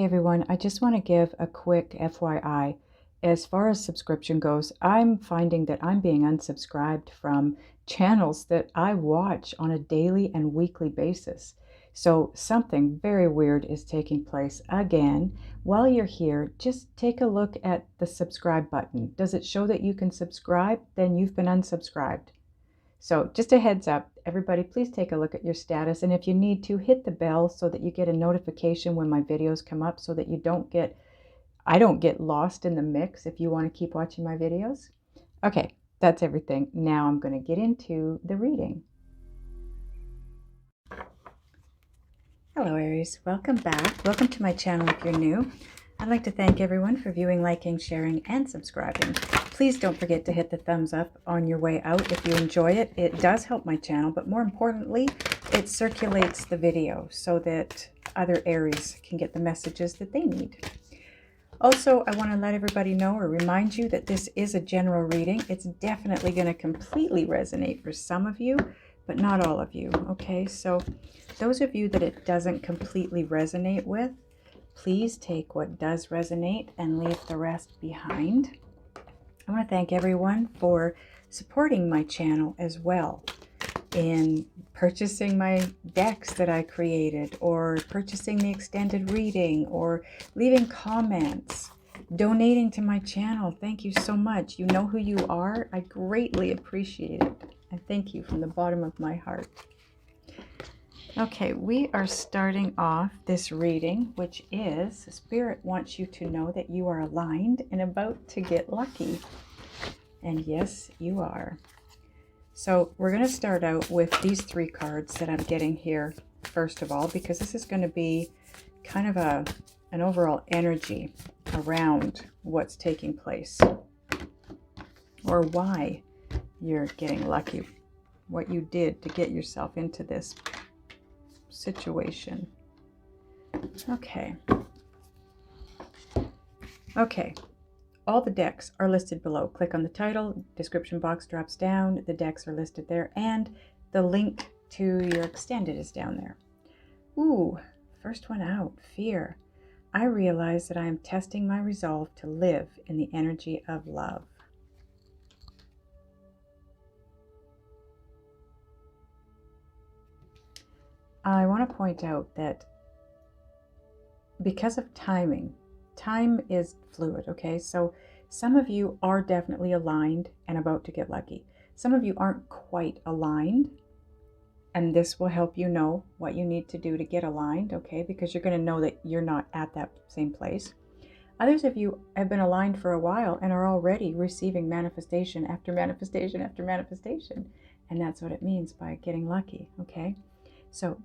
everyone, I just want to give a quick FYI. As far as subscription goes, I'm finding that I'm being unsubscribed from channels that I watch on a daily and weekly basis. So something very weird is taking place again. While you're here, just take a look at the subscribe button. Does it show that you can subscribe? Then you've been unsubscribed. So just a heads up, everybody, please take a look at your status. And if you need to, hit the bell so that you get a notification when my videos come up so that I don't get lost in the mix if you want to keep watching my videos. Okay, that's everything. Now I'm going to get into the reading. Hello Aries, welcome back. Welcome to my channel if you're new. I'd like to thank everyone for viewing, liking, sharing, and subscribing. Please don't forget to hit the thumbs up on your way out if you enjoy it. It does help my channel, but more importantly, it circulates the video so that other Aries can get the messages that they need. Also, I want to let everybody know or remind you that this is a general reading. It's definitely going to completely resonate for some of you, but not all of you. Okay, so those of you that it doesn't completely resonate with, please take what does resonate and leave the rest behind. I want to thank everyone for supporting my channel as well in purchasing my decks that I created, or purchasing the extended reading, or leaving comments, donating to my channel. Thank you so much. You know who you are. I greatly appreciate it. And thank you from the bottom of my heart. Okay, we are starting off this reading, which is Spirit wants you to know that you are aligned and about to get lucky. And yes, you are. So we're going to start out with these three cards that I'm getting here, first of all, because this is going to be kind of an overall energy around what's taking place, or why you're getting lucky, what you did to get yourself into this situation. Okay. All the decks are listed below. Click on the title, description box drops down, the decks are listed there, and the link to your extended is down there. Ooh, first one out, fear. I realize that I am testing my resolve to live in the energy of love. I want to point out that because of timing, time is fluid, okay? So some of you are definitely aligned and about to get lucky. Some of you aren't quite aligned, and this will help you know what you need to do to get aligned, okay? Because you're going to know that you're not at that same place. Others of you have been aligned for a while and are already receiving manifestation after manifestation after manifestation. And that's what it means by getting lucky, okay? So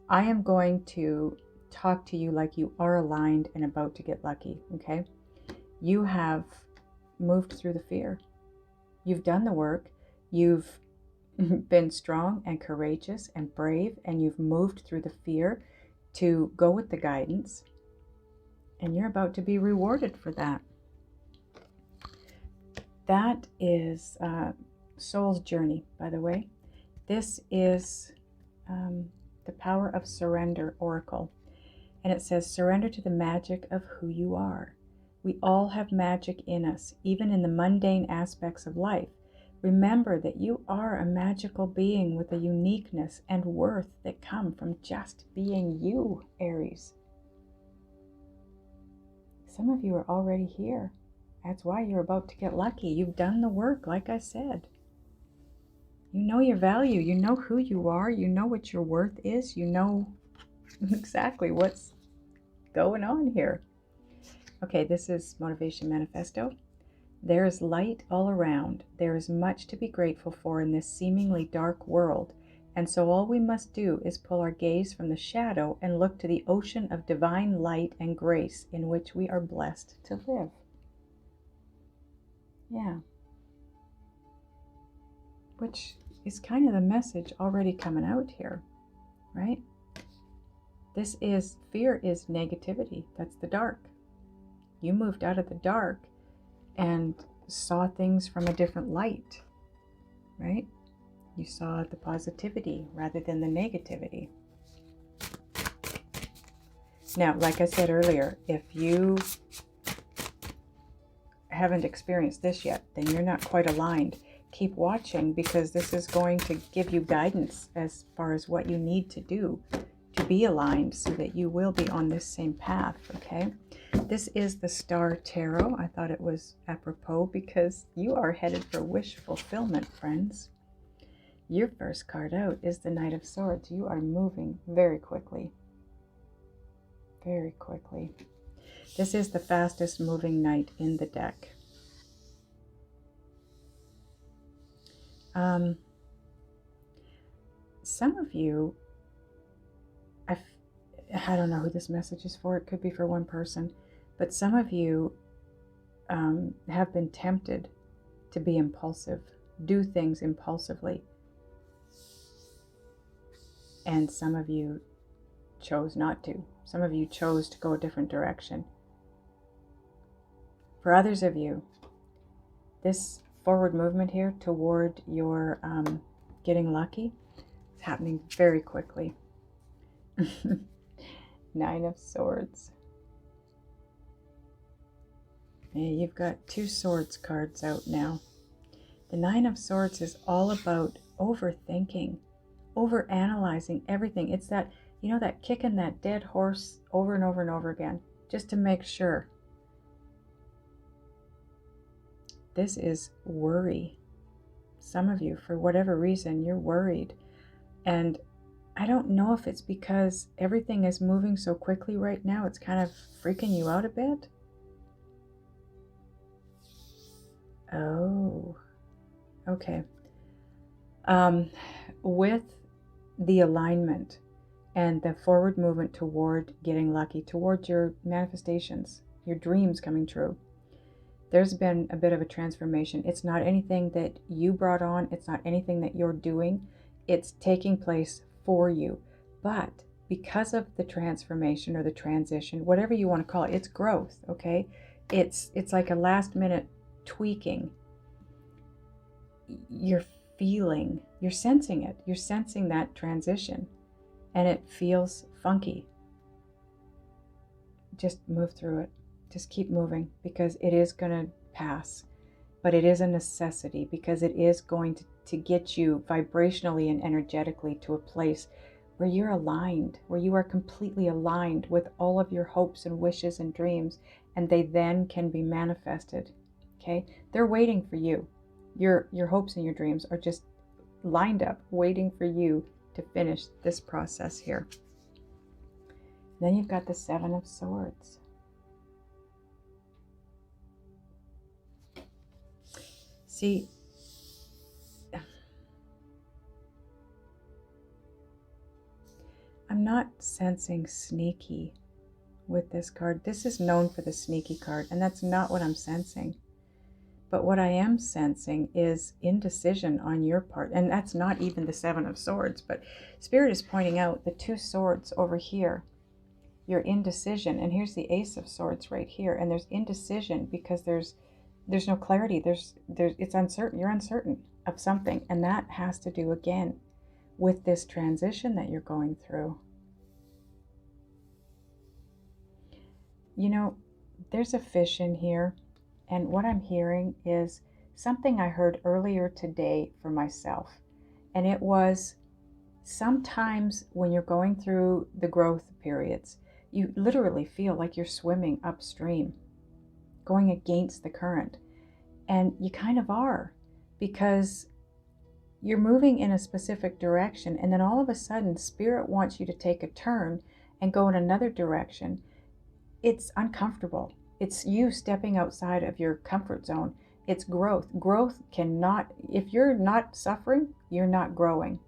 I am going to talk to you like you are aligned and about to get lucky, okay? You have moved through the fear. You've done the work. You've been strong and courageous and brave, and you've moved through the fear to go with the guidance, and you're about to be rewarded for that. That is Soul's Journey, by the way. This is the Power of Surrender Oracle. And it says, surrender to the magic of who you are. We all have magic in us, even in the mundane aspects of life. Remember that you are a magical being with a uniqueness and worth that come from just being you, Aries. Some of you are already here. That's why you're about to get lucky. You've done the work, like I said. You know your value. You know who you are. You know what your worth is. You know exactly what's going on here. Okay, this is Motivation Manifesto. There is light all around. There is much to be grateful for in this seemingly dark world. And so all we must do is pull our gaze from the shadow and look to the ocean of divine light and grace in which we are blessed to live. Yeah. Which is kind of the message already coming out here, right? This is, fear is negativity. That's the dark. You moved out of the dark and saw things from a different light, right? You saw the positivity rather than the negativity. Now, like I said earlier, if you haven't experienced this yet, then you're not quite aligned. Keep watching, because this is going to give you guidance as far as what you need to do to be aligned so that you will be on this same path, okay? This is the Star Tarot. I thought it was apropos because you are headed for wish fulfillment, friends. Your first card out is the Knight of Swords. You are moving very quickly. Very quickly. This is the fastest moving knight in the deck. Some of you, I don't know who this message is for. It could be for one person. But some of you have been tempted to be impulsive, do things impulsively. And some of you chose not to. Some of you chose to go a different direction. For others of you, this forward movement here toward your getting lucky is happening very quickly. 9 of Swords. Yeah, you've got 2 Swords cards out now. The 9 of Swords is all about overthinking, overanalyzing everything. It's that, you know, that kicking that dead horse over and over and over again, just to make sure. This is worry. Some of you, for whatever reason, you're worried. And I don't know if it's because everything is moving so quickly right now, it's kind of freaking you out a bit. Oh, okay. With the alignment and the forward movement toward getting lucky, towards your manifestations, your dreams coming true, there's been a bit of a transformation. It's not anything that you brought on. It's not anything that you're doing. It's taking place for you. But because of the transformation or the transition, whatever you want to call it, it's growth, okay? It's like a last minute tweaking. You're feeling, you're sensing it. You're sensing that transition, and it feels funky. Just move through it. Just keep moving, because it is going to pass. But it is a necessity, because it is going to get you vibrationally and energetically to a place where you're aligned, where you are completely aligned with all of your hopes and wishes and dreams, and they then can be manifested. Okay? They're waiting for you. Your hopes and your dreams are just lined up, waiting for you to finish this process here. Then you've got the 7 of Swords. See, I'm not sensing sneaky with this card. This is known for the sneaky card, and that's not what I'm sensing. But what I am sensing is indecision on your part, and that's not even the 7 of Swords, but Spirit is pointing out the 2 swords over here. Your indecision, and here's the Ace of Swords right here, and there's indecision because there's no clarity. It's uncertain. You're uncertain of something, and that has to do again with this transition that you're going through. You know, there's a fish in here, and what I'm hearing is something I heard earlier today for myself, and it was sometimes when you're going through the growth periods, you literally feel like you're swimming upstream, going against the current. And you kind of are, because you're moving in a specific direction, and then all of a sudden Spirit wants you to take a turn and go in another direction. It's uncomfortable. It's you stepping outside of your comfort zone. It's growth. Growth cannot, if you're not suffering, you're not growing.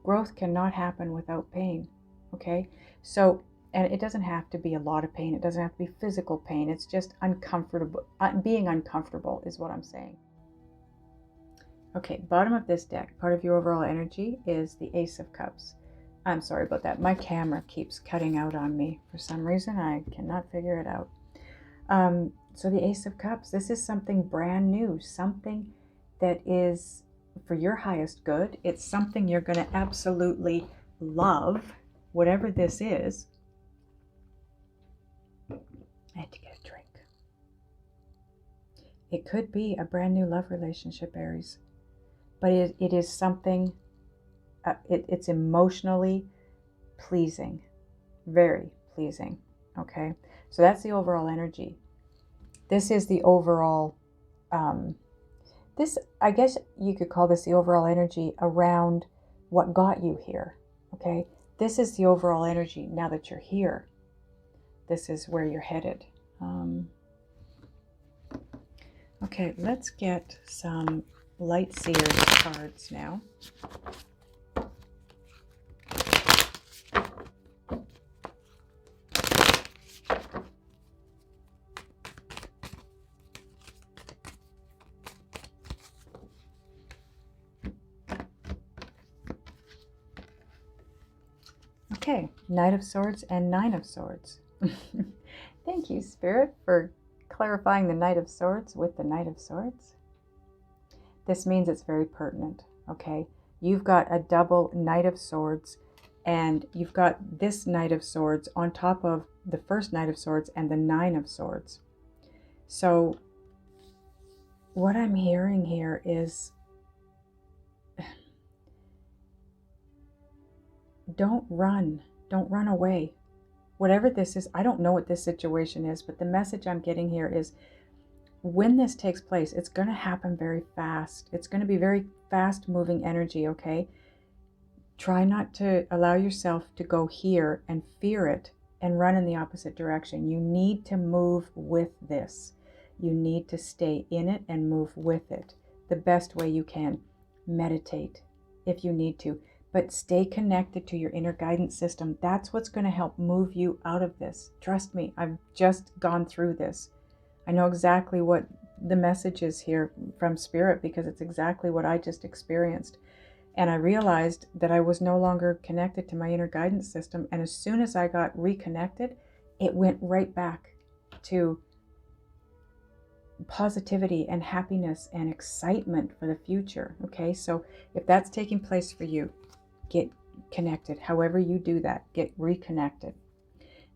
Growth cannot happen without pain, okay? So, and it doesn't have to be a lot of pain. It doesn't have to be physical pain. It's just uncomfortable. Being uncomfortable is what I'm saying. Okay, bottom of this deck, part of your overall energy is the Ace of Cups. I'm sorry about that. My camera keeps cutting out on me. For some reason, I cannot figure it out. So the Ace of Cups, this is something brand new, something that is for your highest good. It's something you're going to absolutely love, whatever this is. I had to get a drink. It could be a brand new love relationship, Aries. But it is something, it's emotionally pleasing. Very pleasing. Okay? So that's the overall energy. This is the overall, I guess you could call this the overall energy around what got you here. Okay? This is the overall energy now that you're here. This is where you're headed. Okay, let's get some Light Seers cards now. Okay, Knight of Swords and Nine of Swords. Thank you, Spirit, for clarifying the Knight of Swords with the Knight of Swords. This means it's very pertinent, okay? You've got a double Knight of Swords, and you've got this Knight of Swords on top of the first Knight of Swords and the Nine of Swords. So what I'm hearing here is don't run away. Whatever this is, I don't know what this situation is, but the message I'm getting here is when this takes place, it's going to happen very fast. It's going to be very fast moving energy, okay? Try not to allow yourself to go here and fear it and run in the opposite direction. You need to move with this. You need to stay in it and move with it the best way you can. Meditate if you need to, but stay connected to your inner guidance system. That's what's going to help move you out of this. Trust me, I've just gone through this. I know exactly what the message is here from Spirit because it's exactly what I just experienced. And I realized that I was no longer connected to my inner guidance system. And as soon as I got reconnected, it went right back to positivity and happiness and excitement for the future. Okay, so if that's taking place for you, get connected. However you do that, get reconnected.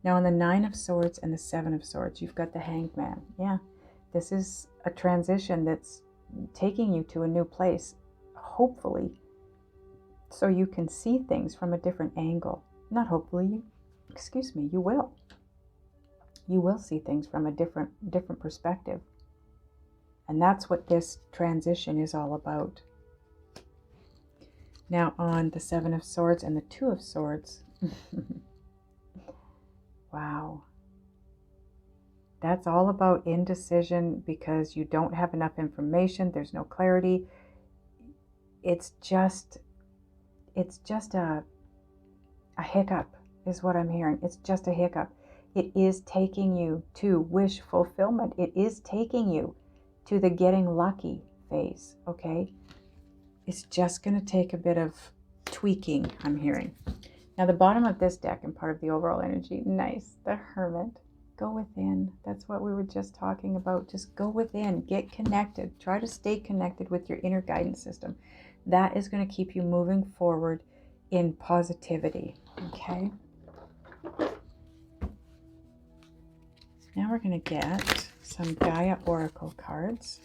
Now on the Nine of Swords and the Seven of Swords, you've got the Hanged Man. Yeah, this is a transition that's taking you to a new place, hopefully, so you can see things from a different angle. Not hopefully, you will. You will see things from a different perspective. And that's what this transition is all about. Now on the Seven of Swords and the Two of Swords. Wow. That's all about indecision because you don't have enough information. There's no clarity. It's just a hiccup is what I'm hearing. It's just a hiccup. It is taking you to wish fulfillment. It is taking you to the getting lucky phase, okay? It's just going to take a bit of tweaking, I'm hearing. Now, the bottom of this deck and part of the overall energy, nice, the Hermit. Go within. That's what we were just talking about. Just go within. Get connected. Try to stay connected with your inner guidance system. That is going to keep you moving forward in positivity, okay? Now we're going to get some Gaia Oracle cards.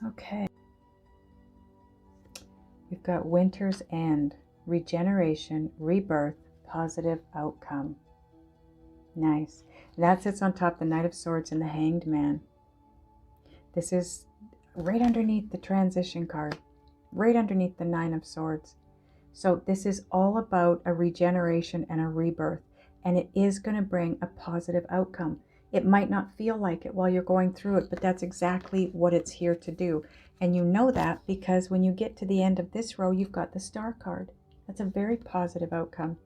Okay. We've got Winter's End. Regeneration, rebirth, positive outcome. Nice. That sits on top of the Knight of Swords and the Hanged Man. This is right underneath the transition card, right underneath the Nine of Swords. So this is all about a regeneration and a rebirth, and it is going to bring a positive outcome. It might not feel like it while you're going through it, but that's exactly what it's here to do. And you know that because when you get to the end of this row, you've got the Star card. That's a very positive outcome.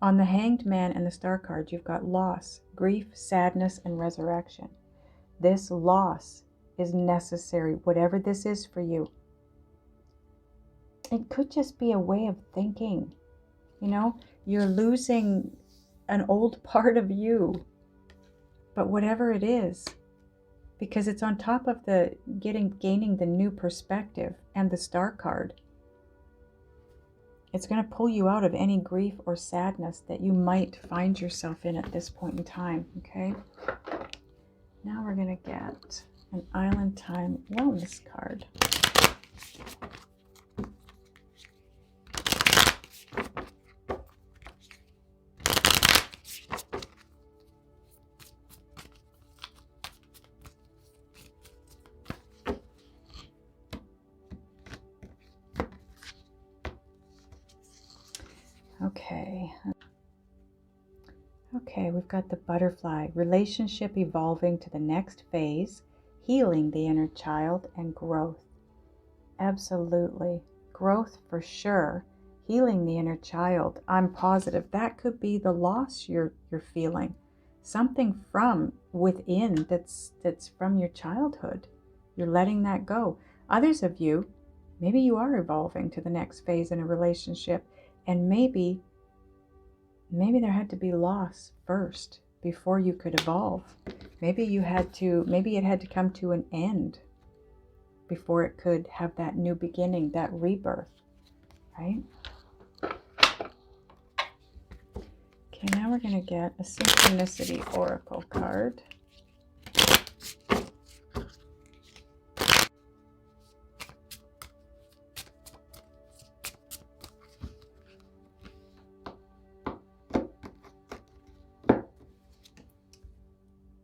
On the Hanged Man and the Star card, you've got loss, grief, sadness, and resurrection. This loss is necessary, whatever this is for you. It could just be a way of thinking. You know, you're losing an old part of you. But whatever it is, because it's on top of the gaining the new perspective and the star card, it's going to pull you out of any grief or sadness that you might find yourself in at this point in time. Okay, now we're going to get an Island Time Wellness card. Okay, we've got the butterfly. Relationship evolving to the next phase, healing the inner child, and growth. Absolutely. Growth for sure. Healing the inner child. I'm positive that could be the loss you're feeling. Something from within that's from your childhood. You're letting that go. Others of you, maybe you are evolving to the next phase in a relationship, and maybe there had to be loss first before you could evolve. Maybe it had to come to an end before it could have that new beginning, that rebirth, right? Okay, now we're going to get a Synchronicity Oracle card.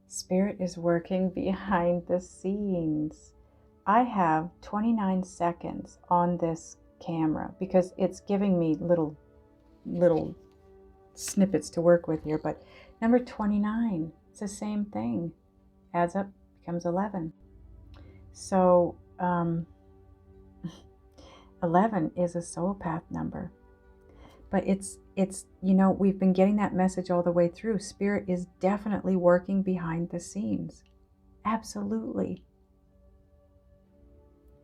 Spirit is working behind the scenes. I have 29 seconds on this camera because it's giving me little snippets to work with here, but number 29, it's the same thing. Adds up, becomes 11. So 11 is a soul path number. But it's you know, we've been getting that message all the way through. Spirit is definitely working behind the scenes. Absolutely.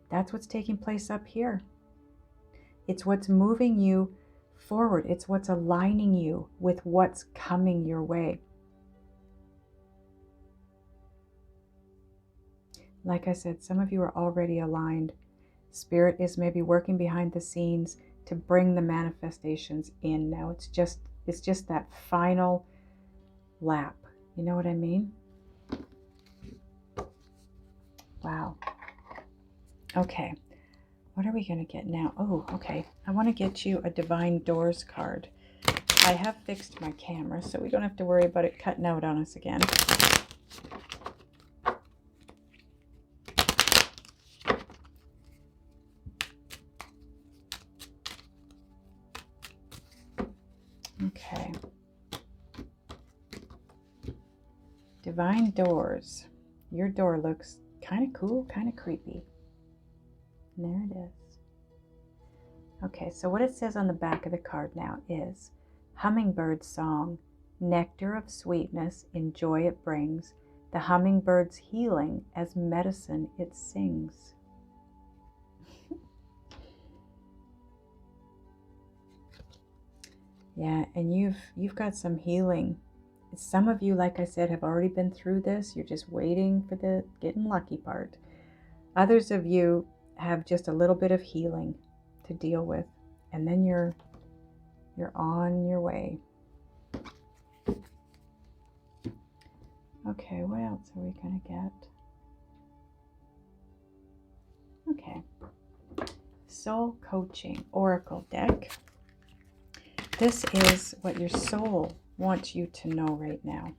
That's what's taking place up here. It's what's moving you forward. It's what's aligning you with what's coming your way. Like I said, some of you are already aligned. Spirit is maybe working behind the scenes to bring the manifestations in now. It's just that final lap. You know what I mean? Wow. Okay. What are we going to get now? Oh, okay. I want to get you a Divine Doors card. I have fixed my camera, so we don't have to worry about it cutting out on us again. Okay. Divine Doors. Your door looks kind of cool, kind of creepy. And there it is. Okay, so what it says on the back of the card now is hummingbird song, nectar of sweetness in joy it brings, the hummingbird's healing as medicine it sings. Yeah, and you've got some healing. Some of you, like I said, have already been through this. You're just waiting for the getting lucky part. Others of you have just a little bit of healing to deal with, and then you're on your way. Okay, what else are we gonna get? Okay, Soul Coaching Oracle deck. This is what your soul wants you to know right now.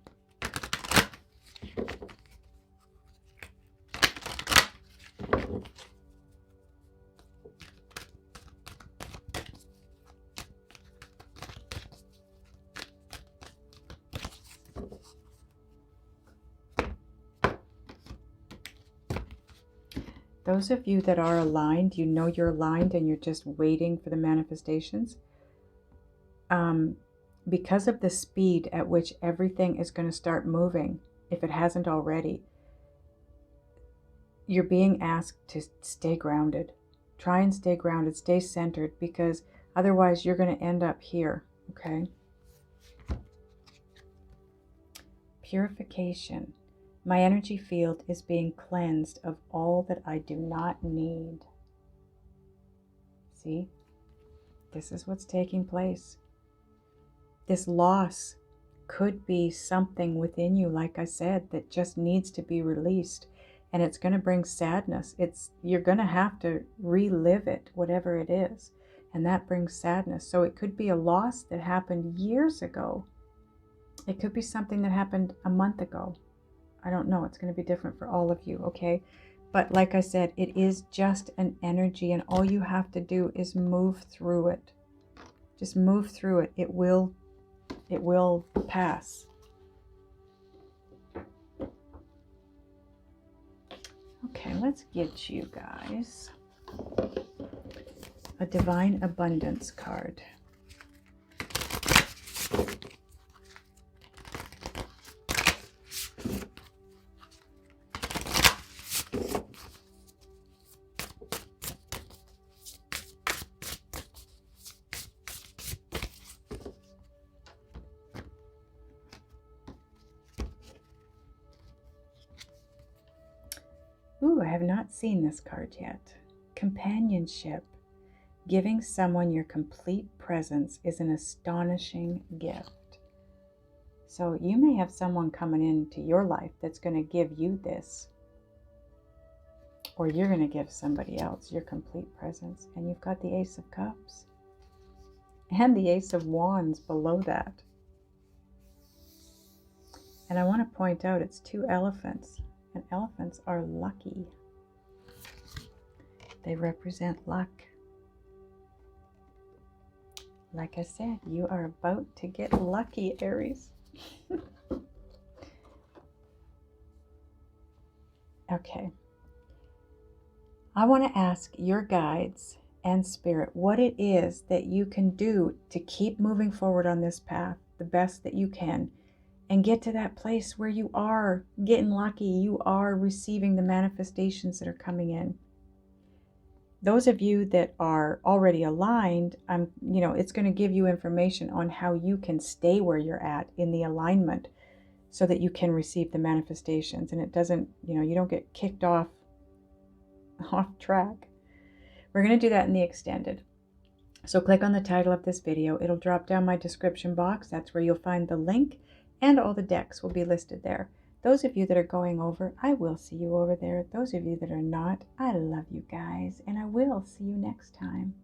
Those of you that are aligned, you know you're aligned and you're just waiting for the manifestations. Because of the speed at which everything is going to start moving, if it hasn't already, you're being asked to stay grounded. Try and stay grounded, stay centered, because otherwise you're going to end up here, okay? Purification. My energy field is being cleansed of all that I do not need. See? This is what's taking place. This loss could be something within you, like I said, that just needs to be released. And it's going to bring sadness. You're going to have to relive it, whatever it is. And that brings sadness. So it could be a loss that happened years ago. It could be something that happened a month ago. I don't know. It's going to be different for all of you, okay? But like I said, it is just an energy, and all you have to do is move through it. Just move through it. It will pass. Okay, let's get you guys a Divine Abundance card. Ooh, I have not seen this card yet. Companionship. Giving someone your complete presence is an astonishing gift. So you may have someone coming into your life that's going to give you this. Or you're going to give somebody else your complete presence. And you've got the Ace of Cups. And the Ace of Wands below that. And I want to point out it's 2 elephants. And elephants are lucky. They represent luck. Like I said, you are about to get lucky, Aries. Okay. I want to ask your guides and spirit what it is that you can do to keep moving forward on this path the best that you can. And get to that place where you are getting lucky. You are receiving the manifestations that are coming in. Those of you that are already aligned, it's going to give you information on how you can stay where you're at in the alignment so that you can receive the manifestations. And it doesn't, you don't get kicked off track. We're going to do that in the extended. So click on the title of this video. It'll drop down my description box. That's where you'll find the link. And all the decks will be listed there. Those of you that are going over, I will see you over there. Those of you that are not, I love you guys. And I will see you next time.